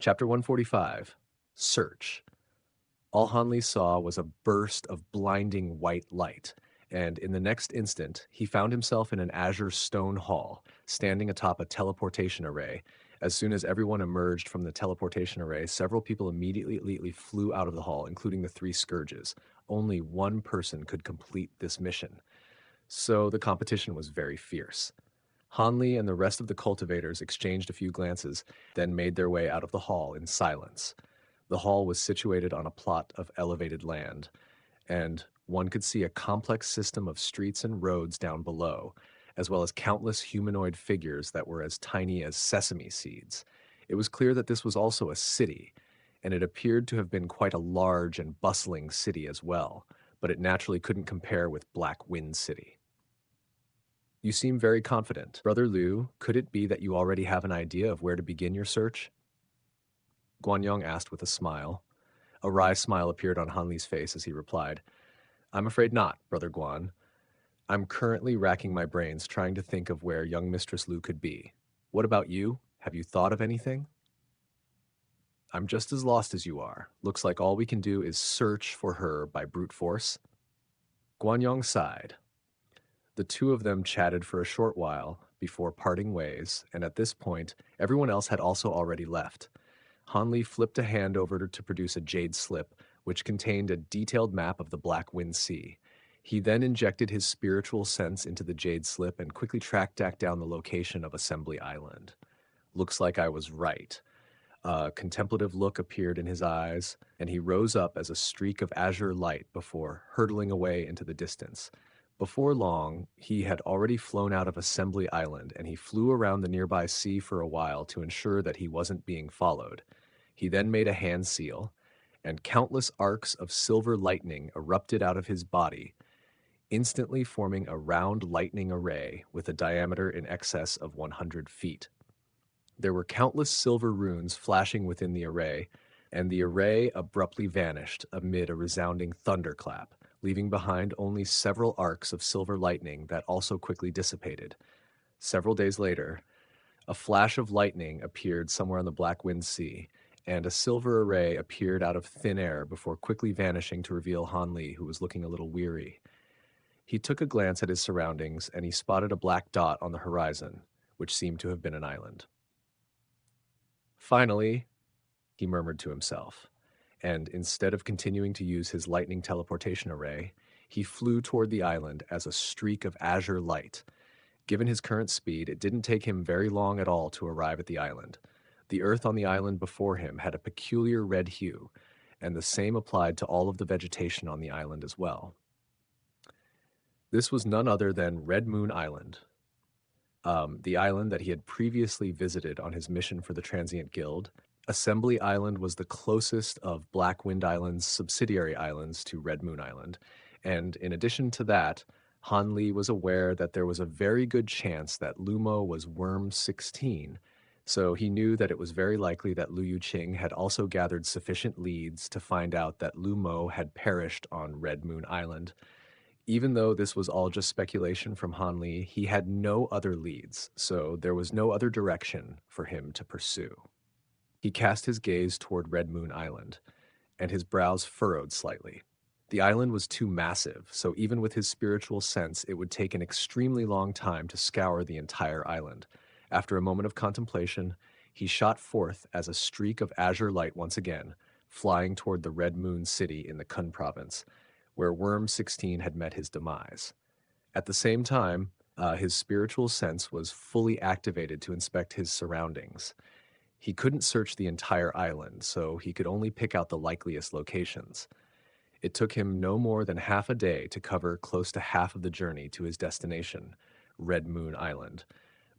Chapter 145. Search. All Hanli saw was a burst of blinding white light, and in the next instant, he found himself in an azure stone hall, standing atop a teleportation array. As soon as everyone emerged from the teleportation array, several people immediately flew out of the hall, including the three scourges. Only one person could complete this mission, so the competition was very fierce. Hanli and the rest of the cultivators exchanged a few glances, then made their way out of the hall in silence. The hall was situated on a plot of elevated land, and one could see a complex system of streets and roads down below, as well as countless humanoid figures that were as tiny as sesame seeds. It was clear that this was also a city, and it appeared to have been quite a large and bustling city as well, but it naturally couldn't compare with Black Wind City. You seem very confident. Brother Liu, could it be that you already have an idea of where to begin your search? Guanyong asked with a smile. A wry smile appeared on Hanli's face as he replied, I'm afraid not, Brother Guan. I'm currently racking my brains trying to think of where young Mistress Lu could be. What about you? Have you thought of anything? I'm just as lost as you are. Looks like all we can do is search for her by brute force. Guanyong sighed. The two of them chatted for a short while before parting ways, and at this point, everyone else had also already left. Hanli flipped a hand over to produce a jade slip, which contained a detailed map of the Black Wind Sea. He then injected his spiritual sense into the jade slip and quickly tracked down the location of Assembly Island. Looks like I was right. A contemplative look appeared in his eyes, and he rose up as a streak of azure light before hurtling away into the distance. Before long, he had already flown out of Assembly Island, and he flew around the nearby sea for a while to ensure that he wasn't being followed. He then made a hand seal, and countless arcs of silver lightning erupted out of his body, instantly forming a round lightning array with a diameter in excess of 100 feet. There were countless silver runes flashing within the array, and the array abruptly vanished amid a resounding thunderclap, leaving behind only several arcs of silver lightning that also quickly dissipated. Several days later, a flash of lightning appeared somewhere on the Black Wind Sea, and a silver array appeared out of thin air before quickly vanishing to reveal Hanli, who was looking a little weary. He took a glance at his surroundings, and he spotted a black dot on the horizon, which seemed to have been an island. Finally, he murmured to himself, and instead of continuing to use his lightning teleportation array, he flew toward the island as a streak of azure light. Given his current speed, it didn't take him very long at all to arrive at the island. The earth on the island before him had a peculiar red hue, and the same applied to all of the vegetation on the island as well. This was none other than Red Moon Island, the island that he had previously visited on his mission for the Transient Guild. Assembly Island was the closest of Black Wind Island's subsidiary islands to Red Moon Island, and in addition to that, Hanli was aware that there was a very good chance that Lumo was Worm 16, so he knew that it was very likely that Lu Yuqing had also gathered sufficient leads to find out that Lumo had perished on Red Moon Island. Even though this was all just speculation from Hanli, he had no other leads, so there was no other direction for him to pursue. He cast his gaze toward Red Moon Island, and his brows furrowed slightly. The island was too massive, so even with his spiritual sense, it would take an extremely long time to scour the entire island. After a moment of contemplation, he shot forth as a streak of azure light once again, flying toward the Red Moon City in the Kun province, where Worm 16 had met his demise. At the same time, his spiritual sense was fully activated to inspect his surroundings. He couldn't search the entire island, so he could only pick out the likeliest locations. It took him no more than half a day to cover close to half of the journey to his destination, Red Moon Island,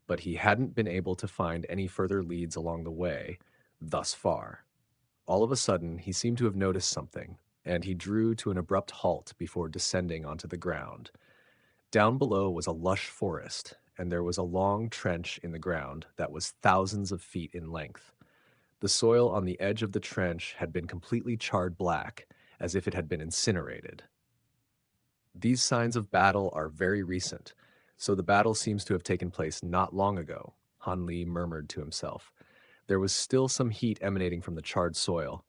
but he hadn't been able to find any further leads along the way thus far. All of a sudden, he seemed to have noticed something, and he drew to an abrupt halt before descending onto the ground. Down below was a lush forest, and there was a long trench in the ground that was thousands of feet in length. The soil on the edge of the trench had been completely charred black, as if it had been incinerated. These signs of battle are very recent, so the battle seems to have taken place not long ago, Hanli murmured to himself. There was still some heat emanating from the charred soil,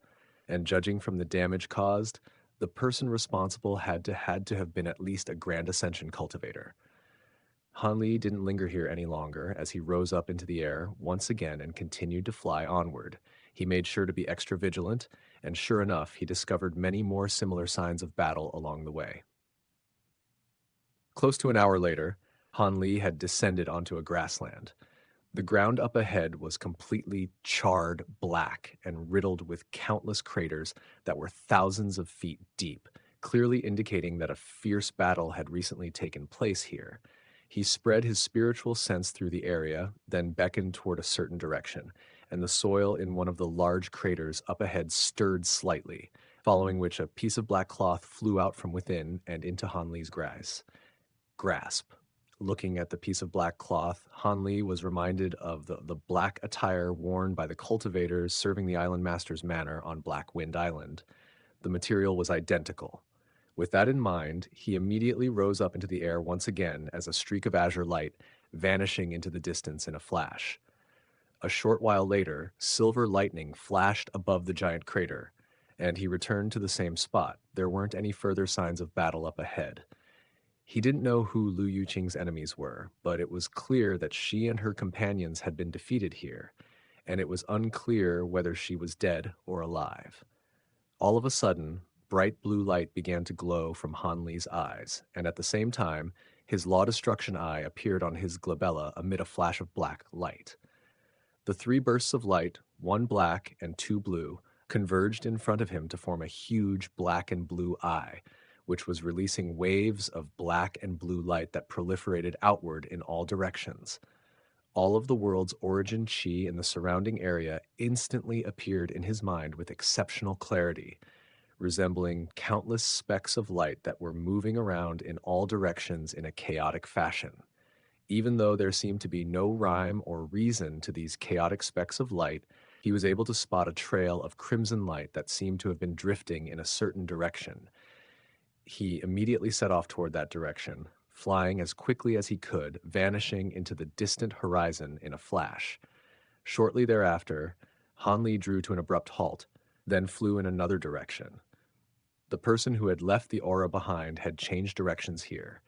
and judging from the damage caused, the person responsible had to have been at least a Grand Ascension cultivator. Han Li didn't linger here any longer as he rose up into the air once again and continued to fly onward. He made sure to be extra vigilant, and sure enough, he discovered many more similar signs of battle along the way. Close to an hour later, Han Li had descended onto a grassland. The ground up ahead was completely charred black and riddled with countless craters that were thousands of feet deep, clearly indicating that a fierce battle had recently taken place here. He spread his spiritual sense through the area, then beckoned toward a certain direction, and the soil in one of the large craters up ahead stirred slightly, following which a piece of black cloth flew out from within and into Han Li's grasp. Looking at the piece of black cloth, Han Li was reminded of the black attire worn by the cultivators serving the island master's manor on Black Wind Island. The material was identical. With that in mind, he immediately rose up into the air once again as a streak of azure light, vanishing into the distance in a flash. A short while later, silver lightning flashed above the giant crater, and he returned to the same spot. There weren't any further signs of battle up ahead. He didn't know who Lu Yuqing's enemies were, but it was clear that she and her companions had been defeated here, and it was unclear whether she was dead or alive. All of a sudden, bright blue light began to glow from Han Li's eyes, and at the same time, his Law Destruction eye appeared on his glabella amid a flash of black light. The three bursts of light, one black and two blue, converged in front of him to form a huge black and blue eye, which was releasing waves of black and blue light that proliferated outward in all directions. All of the world's origin chi in the surrounding area instantly appeared in his mind with exceptional clarity, resembling countless specks of light that were moving around in all directions in a chaotic fashion. Even though there seemed to be no rhyme or reason to these chaotic specks of light, he was able to spot a trail of crimson light that seemed to have been drifting in a certain direction. He immediately set off toward that direction, flying as quickly as he could, vanishing into the distant horizon in a flash. Shortly thereafter, Han Li drew to an abrupt halt, then flew in another direction. The person who had left the aura behind had changed directions here.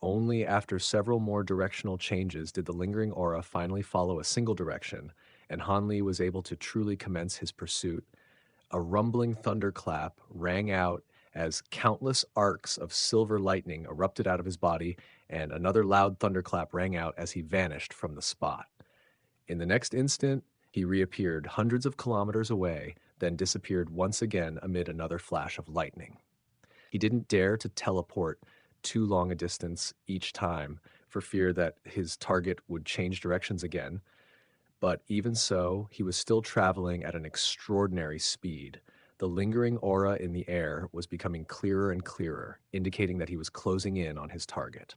Only after several more directional changes did the lingering aura finally follow a single direction, and Han Li was able to truly commence his pursuit. A rumbling thunderclap rang out as countless arcs of silver lightning erupted out of his body, and another loud thunderclap rang out as he vanished from the spot. In the next instant, he reappeared hundreds of kilometers away, then disappeared once again amid another flash of lightning. He didn't dare to teleport too long a distance each time for fear that his target would change directions again, but even so, he was still traveling at an extraordinary speed. The lingering aura in the air was becoming clearer and clearer, indicating that he was closing in on his target.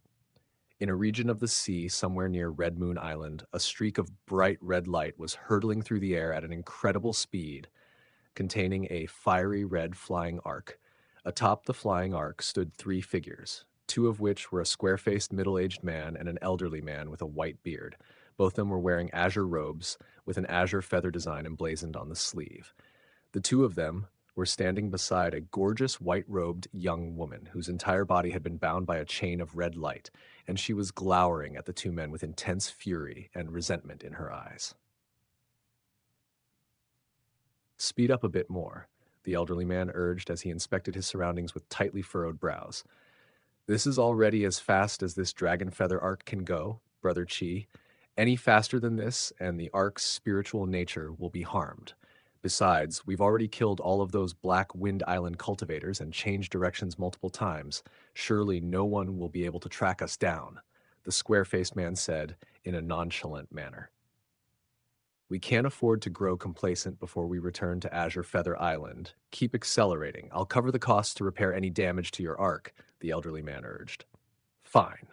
In a region of the sea somewhere near Red Moon Island, a streak of bright red light was hurtling through the air at an incredible speed, containing a fiery red flying arc. Atop the flying arc stood three figures, two of which were a square-faced middle-aged man and an elderly man with a white beard. Both of them were wearing azure robes with an azure feather design emblazoned on the sleeve. The two of them were standing beside a gorgeous white-robed young woman whose entire body had been bound by a chain of red light, and she was glowering at the two men with intense fury and resentment in her eyes. "Speed up a bit more," the elderly man urged as he inspected his surroundings with tightly furrowed brows. "This is already as fast as this dragon feather arc can go, Brother Chi. Any faster than this, and the arc's spiritual nature will be harmed. Besides, we've already killed all of those Black Wind Island cultivators and changed directions multiple times. Surely no one will be able to track us down," the square-faced man said in a nonchalant manner. "We can't afford to grow complacent before we return to Azure Feather Island. Keep accelerating. I'll cover the costs to repair any damage to your arc," the elderly man urged. "Fine."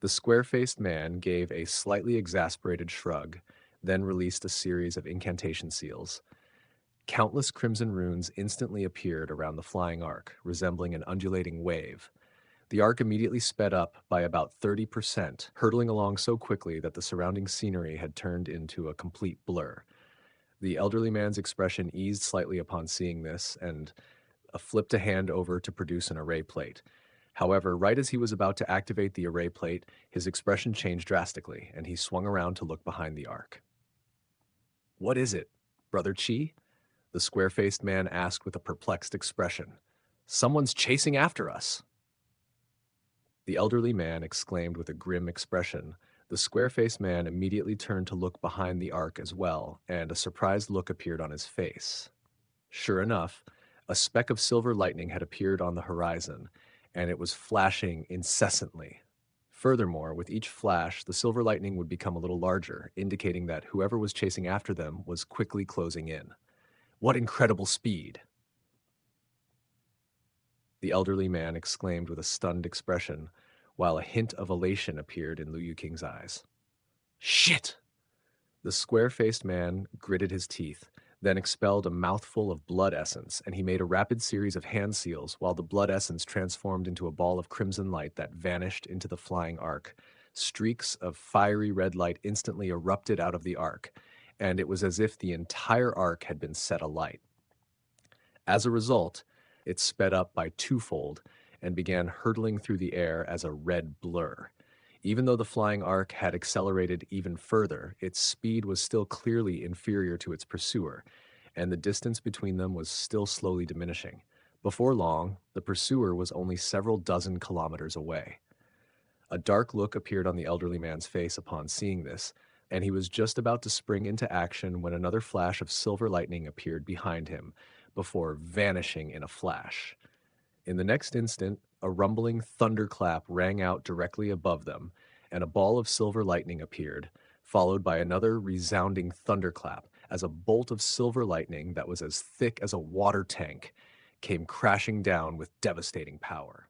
The square-faced man gave a slightly exasperated shrug, then released a series of incantation seals. Countless crimson runes instantly appeared around the flying arc, resembling an undulating wave. The arc immediately sped up by about 30%, hurtling along so quickly that the surrounding scenery had turned into a complete blur. The elderly man's expression eased slightly upon seeing this and flipped a hand over to produce an array plate. However, right as he was about to activate the array plate, his expression changed drastically, and he swung around to look behind the ark. What is it, Brother Chi? The square faced man asked with a perplexed expression. Someone's chasing after us. The elderly man exclaimed with a grim expression. The square faced man immediately turned to look behind the ark as well, and a surprised look appeared on his face. Sure enough, a speck of silver lightning had appeared on the horizon, and it was flashing incessantly. Furthermore, with each flash, the silver lightning would become a little larger, indicating that whoever was chasing after them was quickly closing in. What incredible speed! The elderly man exclaimed with a stunned expression, while a hint of elation appeared in Liu Yuking's eyes. Shit! The square-faced man gritted his teeth, then expelled a mouthful of blood essence, and he made a rapid series of hand seals while the blood essence transformed into a ball of crimson light that vanished into the flying ark. Streaks of fiery red light instantly erupted out of the ark, and it was as if the entire ark had been set alight. As a result, it sped up by twofold and began hurtling through the air as a red blur. Even though the flying ark had accelerated even further, its speed was still clearly inferior to its pursuer, and the distance between them was still slowly diminishing. Before long, the pursuer was only several dozen kilometers away. A dark look appeared on the elderly man's face upon seeing this, and he was just about to spring into action when another flash of silver lightning appeared behind him, before vanishing in a flash. In the next instant, a rumbling thunderclap rang out directly above them, and a ball of silver lightning appeared, followed by another resounding thunderclap as a bolt of silver lightning that was as thick as a water tank came crashing down with devastating power.